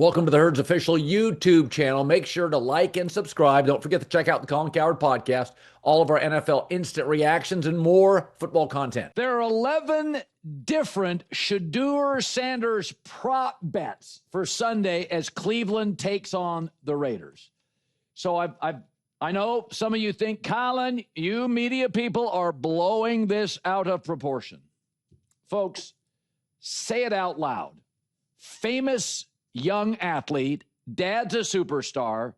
Welcome to the Herd's official YouTube channel. Make sure to like and subscribe. Don't forget to check out the Colin Cowherd podcast, all of our NFL instant reactions, and more football content. There are 11 different Shedeur Sanders prop bets for Sunday as Cleveland takes on the Raiders. So I know some of you think, Colin, you media people are blowing this out of proportion. Folks, say it out loud. Famous young athlete, dad's a superstar.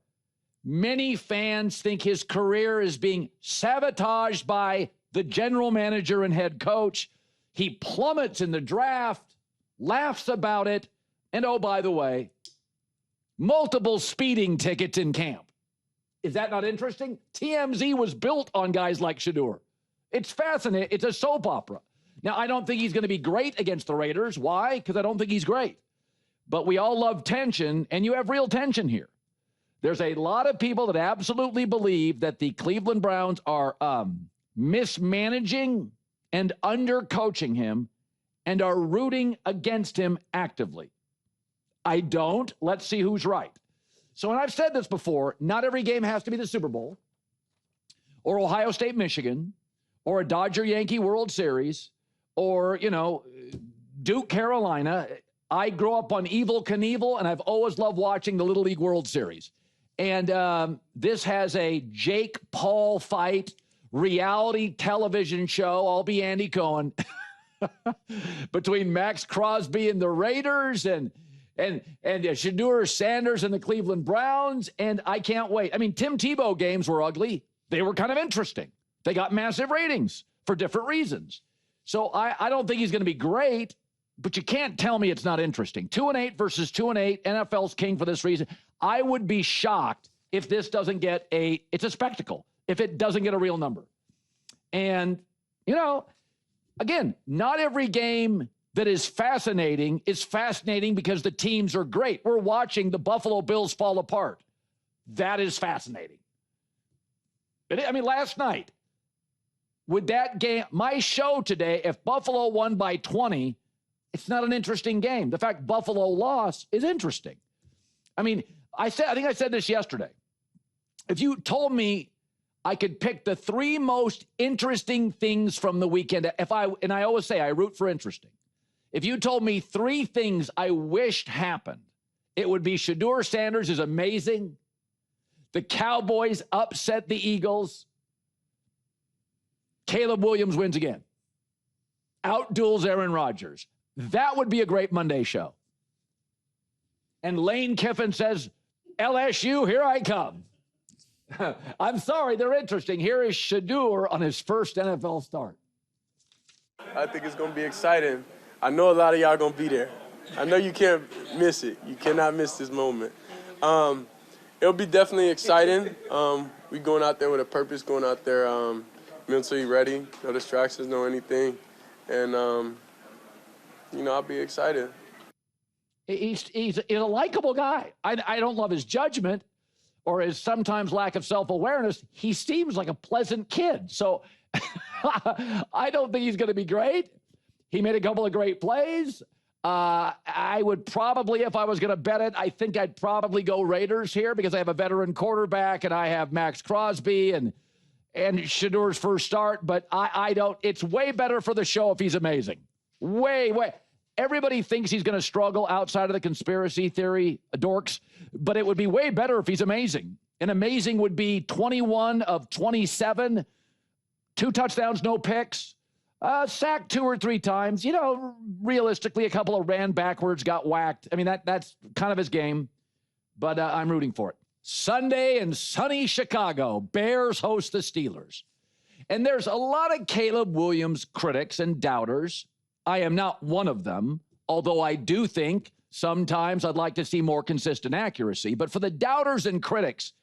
Many fans think his career is being sabotaged by the general manager and head coach. He plummets in the draft, laughs about it, and oh, by the way, multiple speeding tickets in camp. Is that not interesting? TMZ was built on guys like Shedeur. It's fascinating. It's a soap opera. Now, I don't think he's going to be great against the Raiders. Why? Because I don't think he's great. But we all love tension, and you have real tension here. There's a lot of people that absolutely believe that the Cleveland Browns are mismanaging and undercoaching him and are rooting against him actively. I don't. Let's see who's right. So, and I've said this before, not every game has to be the Super Bowl or Ohio State, Michigan, or a Dodger-Yankee World Series or, Duke, Carolina. I grew up on Evel Knievel, and I've always loved watching the Little League World Series. And this has a Jake Paul fight, reality television show. I'll be Andy Cohen between Max Crosby and the Raiders and Shedeur Sanders and the Cleveland Browns. And I can't wait. I mean, Tim Tebow games were ugly. They were kind of interesting. They got massive ratings for different reasons. So I don't think he's going to be great. But you can't tell me it's not interesting. 2-8 versus 2-8. NFL's king for this reason. I would be shocked if this doesn't get it's a spectacle, if it doesn't get a real number. And, again, not every game that is fascinating because the teams are great. We're watching the Buffalo Bills fall apart. That is fascinating. Last night, with that game, my show today, if Buffalo won by 20, it's not an interesting game. The fact Buffalo lost is interesting. I think I said this yesterday. If you told me I could pick the three most interesting things from the weekend, and I always say I root for interesting. If you told me three things I wished happened, it would be Shedeur Sanders is amazing. The Cowboys upset the Eagles. Caleb Williams wins again. Outduels Aaron Rodgers. That would be a great Monday show. And Lane Kiffin says, LSU, here I come. I'm sorry, they're interesting. Here is Shedeur on his first NFL start. I think it's going to be exciting. I know a lot of y'all going to be there. I know you can't miss it. You cannot miss this moment. It'll be definitely exciting. We going out there with a purpose, going out there mentally ready, no distractions, no anything. And, I'll be excited. He's a likable guy. I don't love his judgment or his sometimes lack of self-awareness. He seems like a pleasant kid. So I don't think he's going to be great. He made a couple of great plays. I would probably, if I was going to bet it, I think I'd probably go Raiders here because I have a veteran quarterback and I have Max Crosby and Shedeur's first start. But I don't. It's way better for the show if he's amazing. Way. Everybody thinks he's going to struggle outside of the conspiracy theory dorks, but it would be way better if he's amazing. And amazing would be 21 of 27, 2 touchdowns, no picks, sacked 2 or 3 times. Realistically, a couple of ran backwards, got whacked. That's kind of his game, but I'm rooting for it. Sunday in sunny Chicago, Bears host the Steelers. And there's a lot of Caleb Williams critics and doubters. I am not one of them, although I do think sometimes I'd like to see more consistent accuracy. But for the doubters and critics,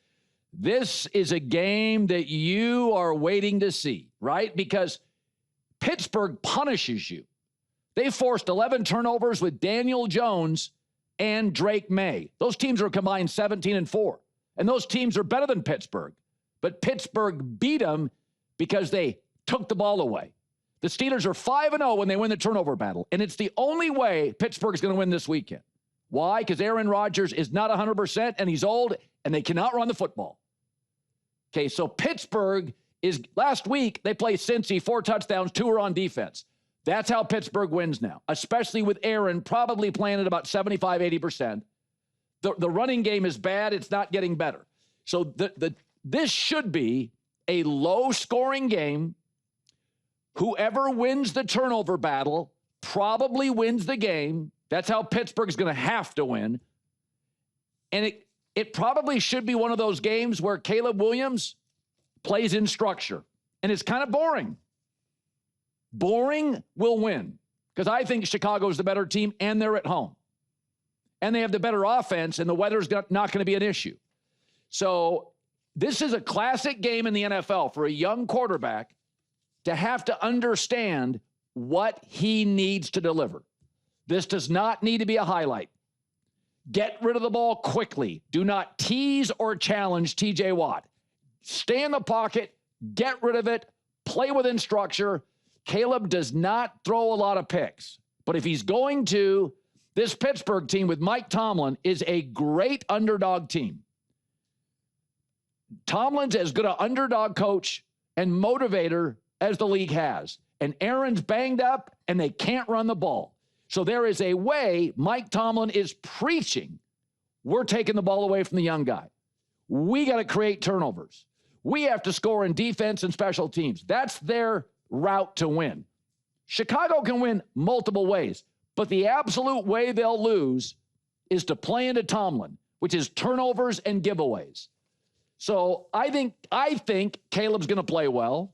this is a game that you are waiting to see, right? Because Pittsburgh punishes you. They forced 11 turnovers with Daniel Jones and Drake May. Those teams are combined 17-4. And those teams are better than Pittsburgh. But Pittsburgh beat them because they took the ball away. The Steelers are 5-0 when they win the turnover battle, and it's the only way Pittsburgh is going to win this weekend. Why? Because Aaron Rodgers is not 100% and he's old and they cannot run the football. Okay, so Pittsburgh is, last week they played Cincy, 4 touchdowns, 2 are on defense. That's how Pittsburgh wins now, especially with Aaron probably playing at about 75, 80%. The running game is bad. It's not getting better. So this should be a low-scoring game. Whoever wins the turnover battle probably wins the game. That's how Pittsburgh's going to have to win. And it probably should be one of those games where Caleb Williams plays in structure. And it's kind of boring. Boring will win because I think Chicago's the better team and they're at home. And they have the better offense and the weather's not going to be an issue. So this is a classic game in the NFL for a young quarterback to have to understand what he needs to deliver. This does not need to be a highlight. Get rid of the ball quickly. Do not tease or challenge TJ Watt. Stay in the pocket, get rid of it, play within structure. Caleb does not throw a lot of picks. But if he's going to, this Pittsburgh team with Mike Tomlin is a great underdog team. Tomlin's as good an underdog coach and motivator as the league has. And Aaron's banged up and they can't run the ball. So there is a way Mike Tomlin is preaching. We're taking the ball away from the young guy. We got to create turnovers. We have to score in defense and special teams. That's their route to win. Chicago can win multiple ways, but the absolute way they'll lose is to play into Tomlin, which is turnovers and giveaways. So I think Caleb's going to play well.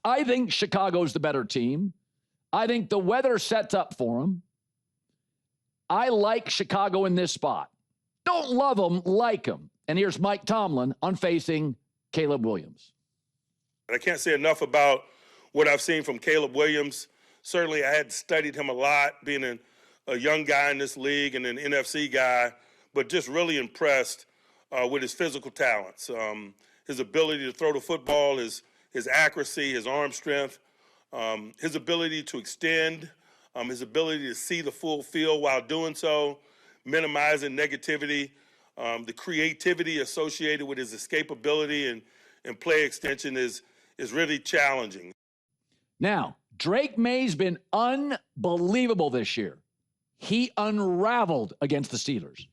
I think Chicago's the better team. I think the weather sets up for him. I like Chicago in this spot. Don't love them, like them. And here's Mike Tomlin on facing Caleb Williams. I can't say enough about what I've seen from Caleb Williams. Certainly I had studied him a lot, being a young guy in this league and an NFC guy, but just really impressed with his physical talents, his ability to throw the football, his accuracy, his arm strength, his ability to extend, his ability to see the full field while doing so, minimizing negativity, the creativity associated with his escapability and play extension is really challenging. Now, Drake May's been unbelievable this year. He unraveled against the Steelers.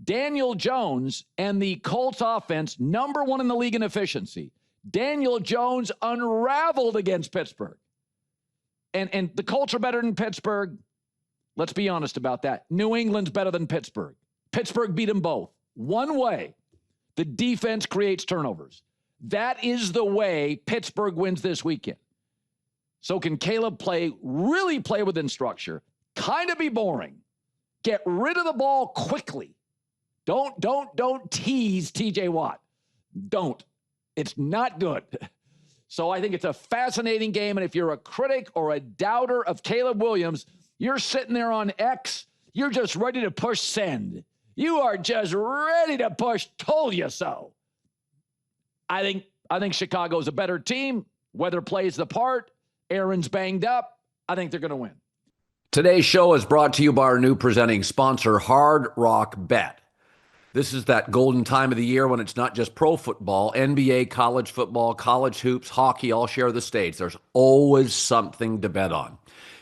Daniel Jones and the Colts offense, number 1 in the league in efficiency. Daniel Jones unraveled against Pittsburgh. And the Colts are better than Pittsburgh. Let's be honest about that. New England's better than Pittsburgh. Pittsburgh beat them both. One way. The defense creates turnovers. That is the way Pittsburgh wins this weekend. So can Caleb really play within structure, kind of be boring, get rid of the ball quickly. Don't tease TJ Watt. Don't. It's not good. So I think it's a fascinating game. And if you're a critic or a doubter of Caleb Williams, you're sitting there on X. You're just ready to push send. You are just ready to push told you so. I think Chicago's a better team. Weather plays the part. Aaron's banged up. I think they're going to win. Today's show is brought to you by our new presenting sponsor, Hard Rock Bet. This is that golden time of the year when it's not just pro football, NBA, college football, college hoops, hockey, all share the stage. There's always something to bet on.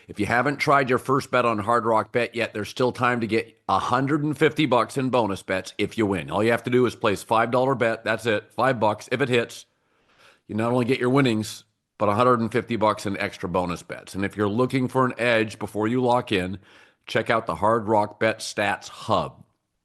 If you haven't tried your first bet on Hard Rock Bet yet, there's still time to get $150 in bonus bets if you win. All you have to do is place $5 bet. That's it, $5. If it hits, you not only get your winnings, but $150 in extra bonus bets. And if you're looking for an edge before you lock in, check out the Hard Rock Bet Stats Hub.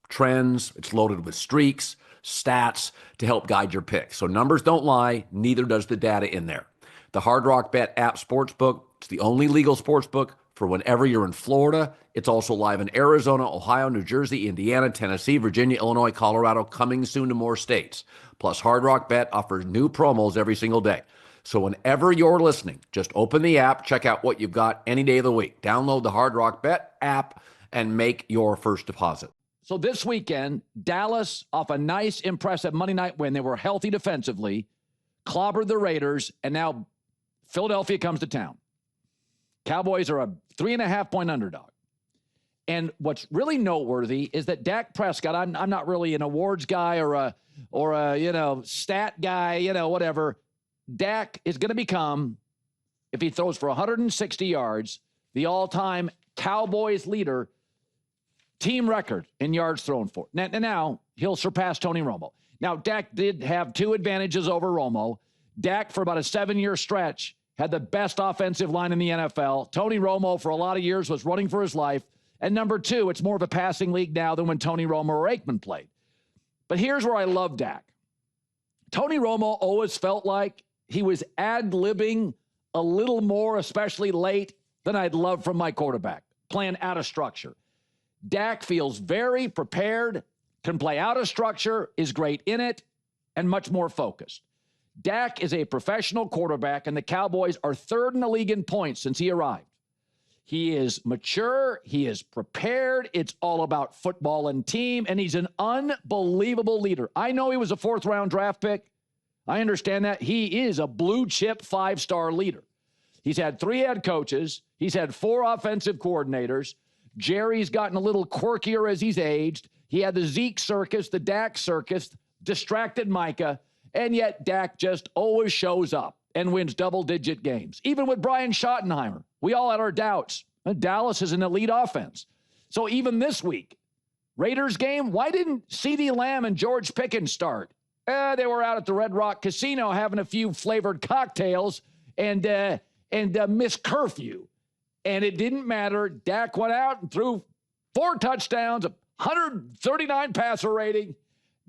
Trends, it's loaded with streaks, stats to help guide your picks. So numbers don't lie, neither does the data in there. The Hard Rock Bet app sportsbook, it's the only legal sportsbook for whenever you're in Florida. It's also live in Arizona, Ohio, New Jersey, Indiana, Tennessee, Virginia, Illinois, Colorado, coming soon to more states. Plus, Hard Rock Bet offers new promos every single day. So whenever you're listening, just open the app, check out what you've got any day of the week. Download the Hard Rock Bet app and make your first deposit. So this weekend, Dallas, off a nice, impressive Monday night win, they were healthy defensively, clobbered the Raiders, and now Philadelphia comes to town. Cowboys are a 3.5-point underdog. And what's really noteworthy is that Dak Prescott, I'm not really an awards guy or a stat guy, whatever. Dak is going to become, if he throws for 160 yards, the all-time Cowboys leader, team record in yards thrown for. Now he'll surpass Tony Romo. Now, Dak did have two advantages over Romo. Dak, for about a 7-year stretch, had the best offensive line in the NFL. Tony Romo, for a lot of years, was running for his life. And number two, it's more of a passing league now than when Tony Romo or Aikman played. But here's where I love Dak. Tony Romo always felt like he was ad-libbing a little more, especially late, than I'd love from my quarterback, playing out of structure. Dak feels very prepared, can play out of structure, is great in it, and much more focused. Dak is a professional quarterback, and the Cowboys are third in the league in points since he arrived. He is mature. He is prepared. It's all about football and team, and he's an unbelievable leader. I know he was a fourth-round draft pick. I understand that. He is a blue-chip five-star leader. He's had 3 head coaches. He's had 4 offensive coordinators. Jerry's gotten a little quirkier as he's aged. He had the Zeke circus, the Dak circus, distracted Micah, and yet Dak just always shows up and wins double-digit games. Even with Brian Schottenheimer, we all had our doubts. Dallas is an elite offense. So even this week, Raiders game, why didn't CeeDee Lamb and George Pickens start? They were out at the Red Rock Casino having a few flavored cocktails and missed curfew. And it didn't matter. Dak went out and threw 4 touchdowns, 139 passer rating.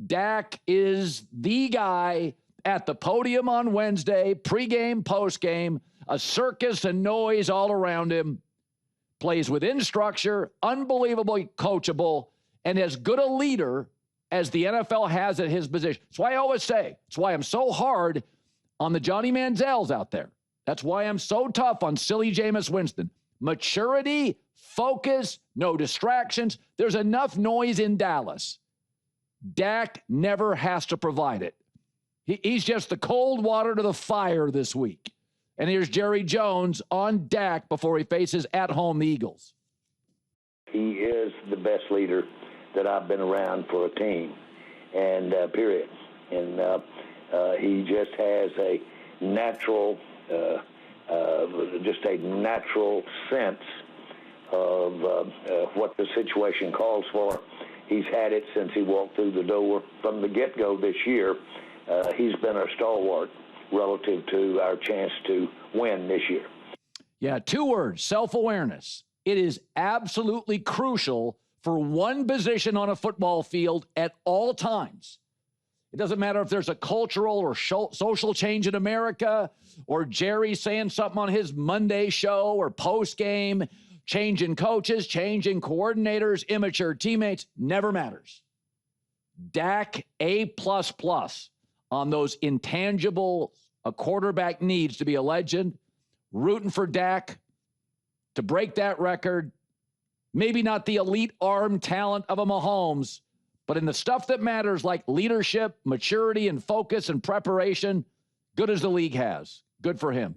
Dak is the guy at the podium on Wednesday, pregame, postgame, a circus and noise all around him, plays within structure, unbelievably coachable, and as good a leader as the NFL has at his position. That's why I always say, it's why I'm so hard on the Johnny Manziels out there. That's why I'm so tough on silly Jameis Winston. Maturity, focus, no distractions. There's enough noise in Dallas. Dak never has to provide it. He's just the cold water to the fire this week. And here's Jerry Jones on Dak before he faces at home the Eagles. He is the best leader that I've been around for a team, and period. And he just has a natural, sense of what the situation calls for. He's had it since he walked through the door. From the get-go this year, he's been our stalwart relative to our chance to win this year. Yeah, 2 words, self-awareness. It is absolutely crucial for one position on a football field at all times. It doesn't matter if there's a cultural or social change in America, or Jerry saying something on his Monday show or post-game, change in coaches, change in coordinators, immature teammates, never matters. Dak, A++ on those intangibles a quarterback needs to be a legend. Rooting for Dak to break that record. Maybe not the elite arm talent of a Mahomes, but in the stuff that matters like leadership, maturity, and focus and preparation, good as the league has. Good for him.